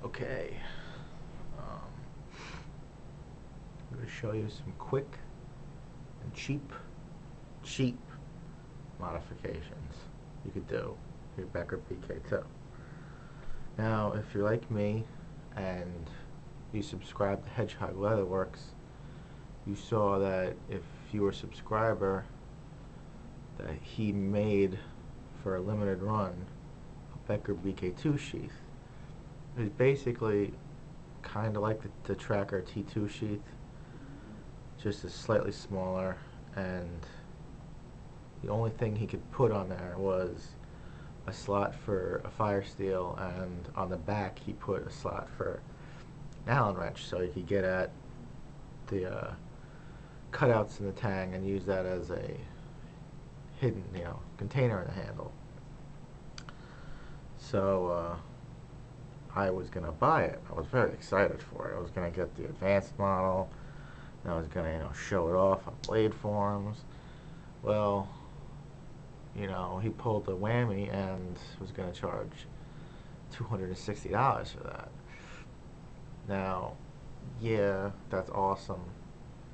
Okay, I'm going to show you some quick and cheap modifications you could do your Becker BK-2. Now, if you're like me and you subscribe to Hedgehog Leatherworks, you saw that if you were a subscriber, that he made for a limited run a Becker BK-2 sheath. It's basically kind of like the Tracker T2 sheath, just a slightly smaller, and the only thing he could put on there was a slot for a fire steel, and on the back he put a slot for an Allen wrench, so you could get at the cutouts in the tang and use that as a hidden, container in the handle. So I was gonna buy it. I was very excited for it. I was gonna get the advanced model, and I was gonna, show it off on blade forums. Well, he pulled the whammy and was gonna charge $260 for that. Now, yeah, that's awesome.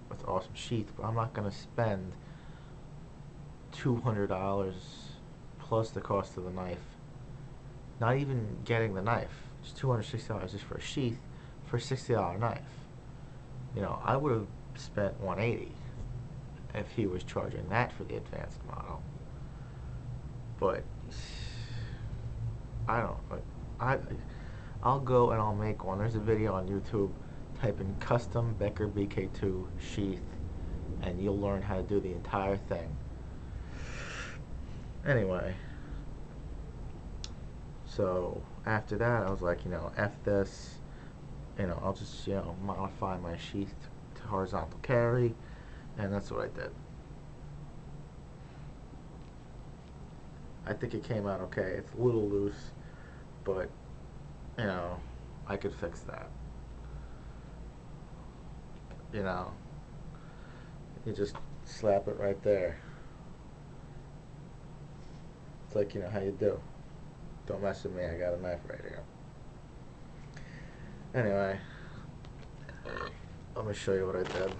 That's an awesome sheath, but I'm not gonna spend $200 plus the cost of the knife. Not even getting the knife, just $260 just for a sheath for a $60 knife. I would have spent $180 if he was charging that for the advanced model. But I don't. I'll go and I'll make one. There's a video on YouTube. Type in custom Becker BK-2 sheath, and you'll learn how to do the entire thing. Anyway, so after that, I was like, F this. I'll just, modify my sheath to horizontal carry, and that's what I did. I think it came out okay. It's a little loose, but, I could fix that. You just slap it right there. It's like, how you do. Don't mess with me, I got a knife right here. Anyway, let me show you what I did.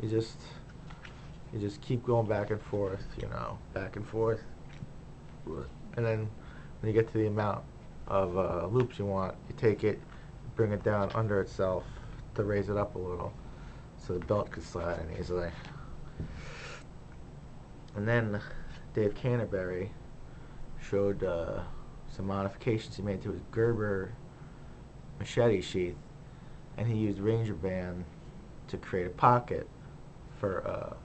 You just keep going back and forth, back and forth. And then when you get to the amount of loops you want, you take it, bring it down under itself to raise it up a little so the belt could slide in easily. And then Dave Canterbury showed some modifications he made to his Gerber machete sheath, and he used Ranger Band to create a pocket for a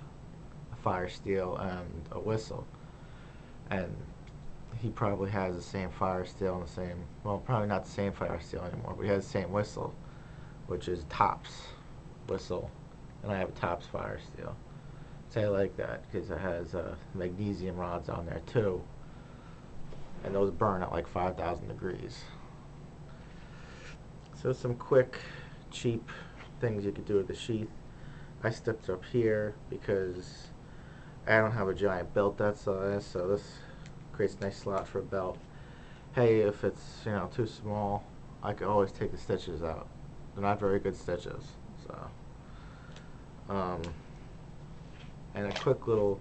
fire steel and a whistle. And he probably has the same fire steel and the same, well, probably not the same fire steel anymore, but he has the same whistle, which is Tops whistle, and I have a Tops fire steel. So I like that because it has magnesium rods on there too, and those burn at like 5,000 degrees. So some quick, cheap things you could do with the sheath. I stepped up here because I don't have a giant belt that size, so this creates a nice slot for a belt. Hey, if it's too small, I could always take the stitches out. They're not very good stitches, so. And a quick little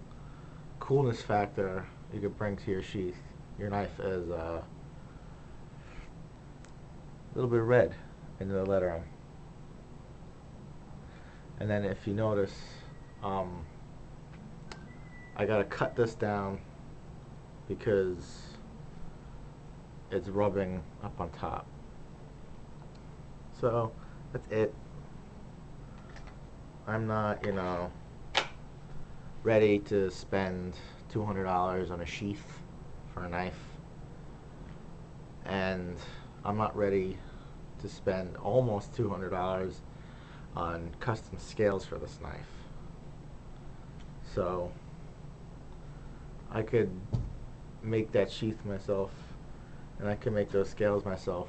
coolness factor you could bring to your sheath, your knife, is a little bit of red in the lettering. And then if you notice, I gotta cut this down because it's rubbing up on top. So that's it. I'm not, ready to spend $200 on a sheath for a knife, and I'm not ready to spend almost $200 on custom scales for this knife. So I could make that sheath myself, and I can make those scales myself.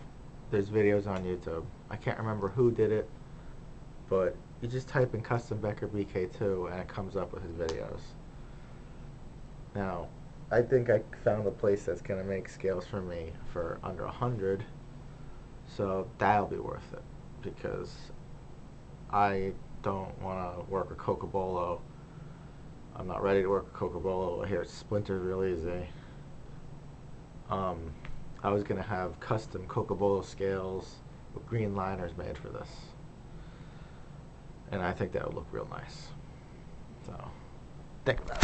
There's videos on YouTube. I can't remember who did it, but you just type in custom Becker BK-2 and it comes up with his videos. Now, I think I found a place that's gonna make scales for me for under 100, so that'll be worth it because I don't want to work a Cocobolo. I'm not ready to work a Cocobolo. I hear it splinters real easy. I was gonna have custom Cocobolo scales with green liners made for this, and I think that would look real nice. So think about it.